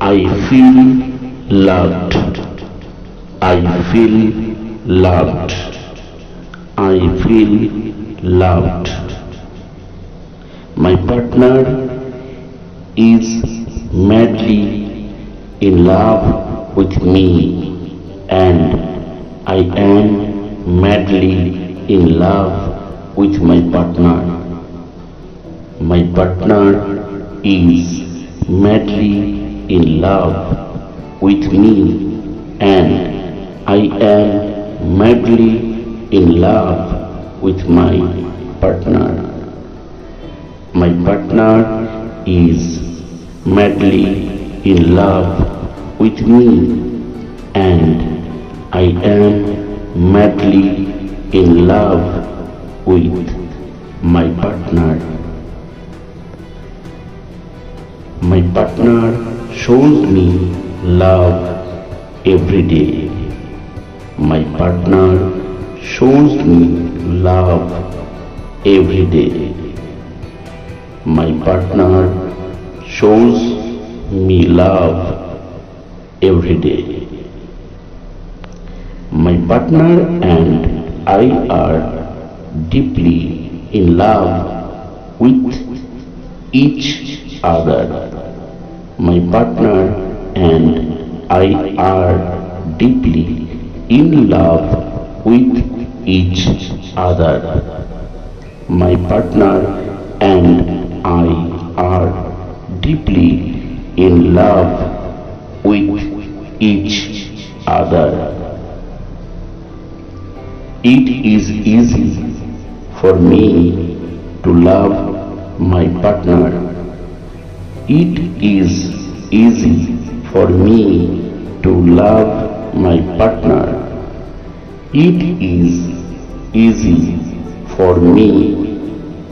I feel loved. I feel loved. I feel loved. My partner is madly in love with me, and I am madly in love with my partner. My partner is madly in love with me, and I am madly in love with my partner. My partner is madly in love with me, and I am madly in love with my partner. My partner shows me love every day. My partner shows me love every day. My partner shows me love every day. My partner and I are deeply in love with each other. My partner and I are deeply in love with each other. My partner and I are deeply in love with each other. It is easy for me to love my partner. It is easy for me to love my partner. It is easy for me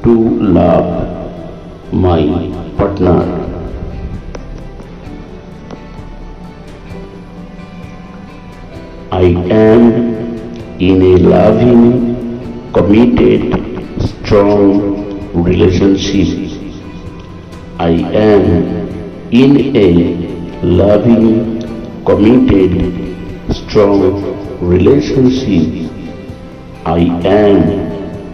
to love my partner. I am in a loving, committed, strong relationship. I am in a loving, committed, strong relationship. I am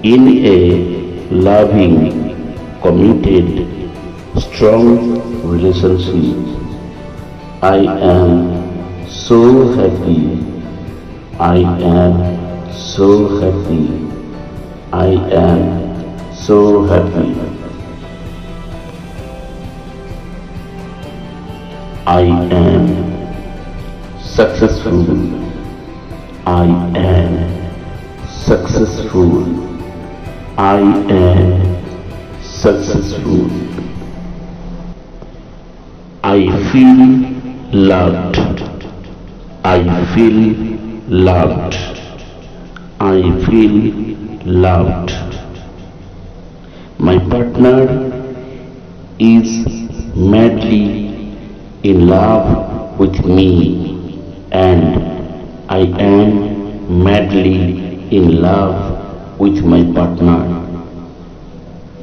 in a loving, committed, strong relationship. I am so happy. I am so happy. I am so happy. I am successful. I am successful. I am successful. I feel loved. I feel loved. I feel loved. My partner is madly in love with me, and I am madly in love with my partner.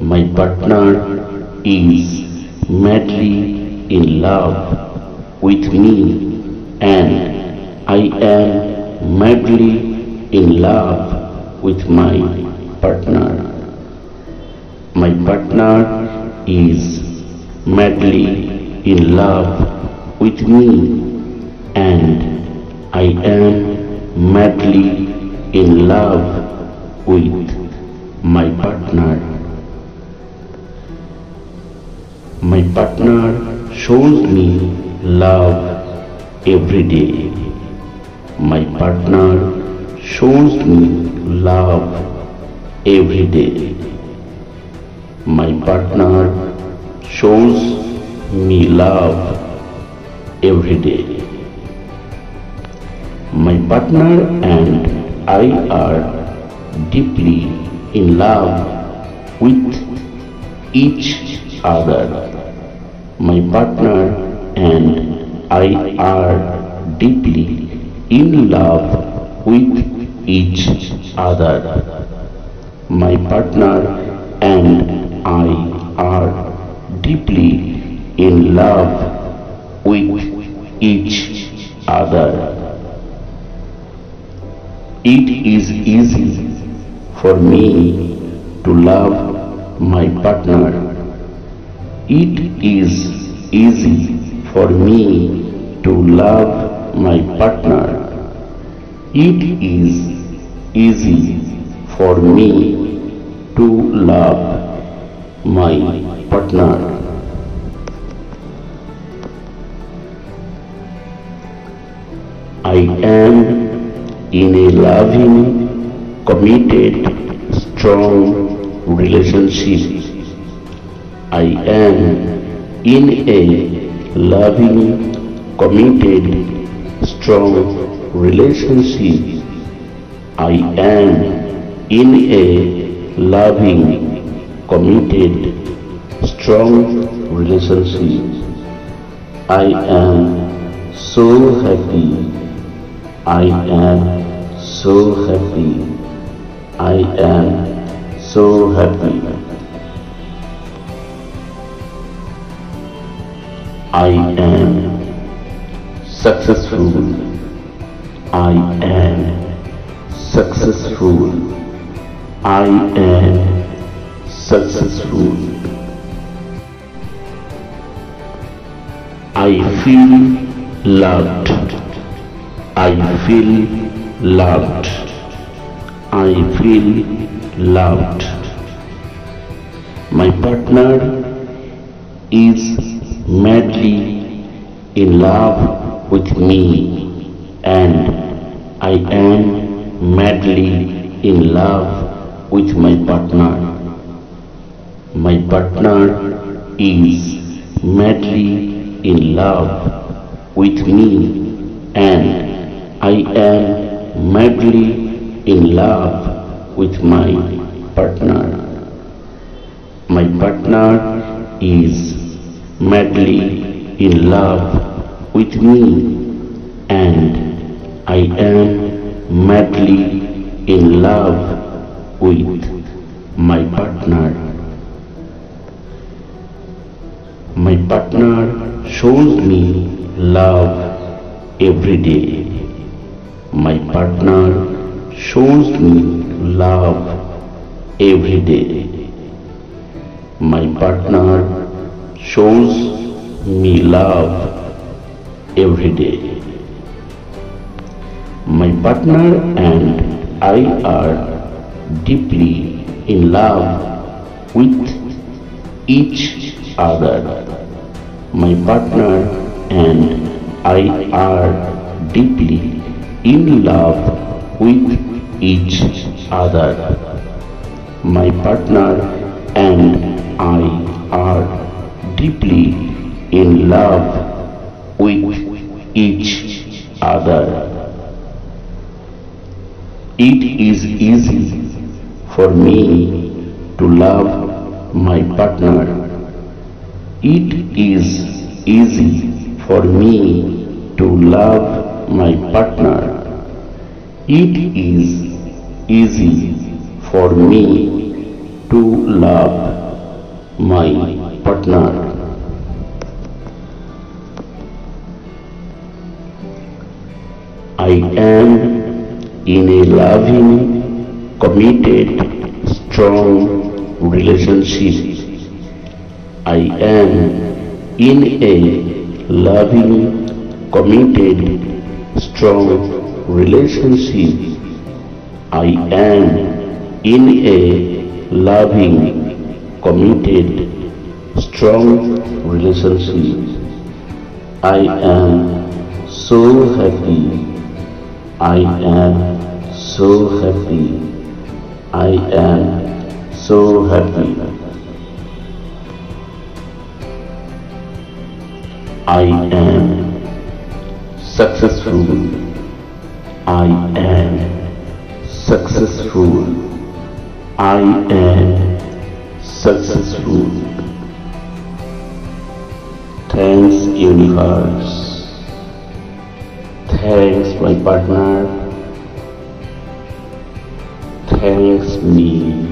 My partner is madly in love with me, and I am madly in love with my partner. My partner is madly in love with me, and I am madly in love with my partner. My partner shows me love every day. My partner shows me love every day. My partner shows me love every day. My partner and I are deeply in love with each other. My partner and I are deeply in love with each other. My partner and I are deeply in love with each other. It is easy for me to love my partner. It is easy for me to love my partner. It is easy for me to love my partner. I am in a loving, committed, strong relationship. I am in a loving, committed, strong relationship. I am in a loving, committed, strong relationship. I am so happy. I am so happy. I am so happy. I am successful. I am successful. I am successful. I feel loved. I feel loved. I feel loved. My partner is madly in love with me, and I am madly in love with my partner. My partner is madly in love with me, and I am madly in love with my partner. My partner is madly in love with me, and I am madly in love with my partner. My partner shows me love every day. My partner shows me love every day. My partner shows me love every day. My partner and I are deeply in love with each other. My partner and I are deeply in love with each other. My partner and I are deeply in love with each other. It is easy for me to love my partner. It is easy for me to love my partner. It is easy for me to love my partner. I am in a loving, committed, strong relationship. I am in a loving, committed, strong relationship. I am in a loving, committed, strong relationship. I am so happy. I am so happy. I am so happy. I am successful. I am successful. I am successful. Thanks, universe. Thanks, my partner. Thanks, me.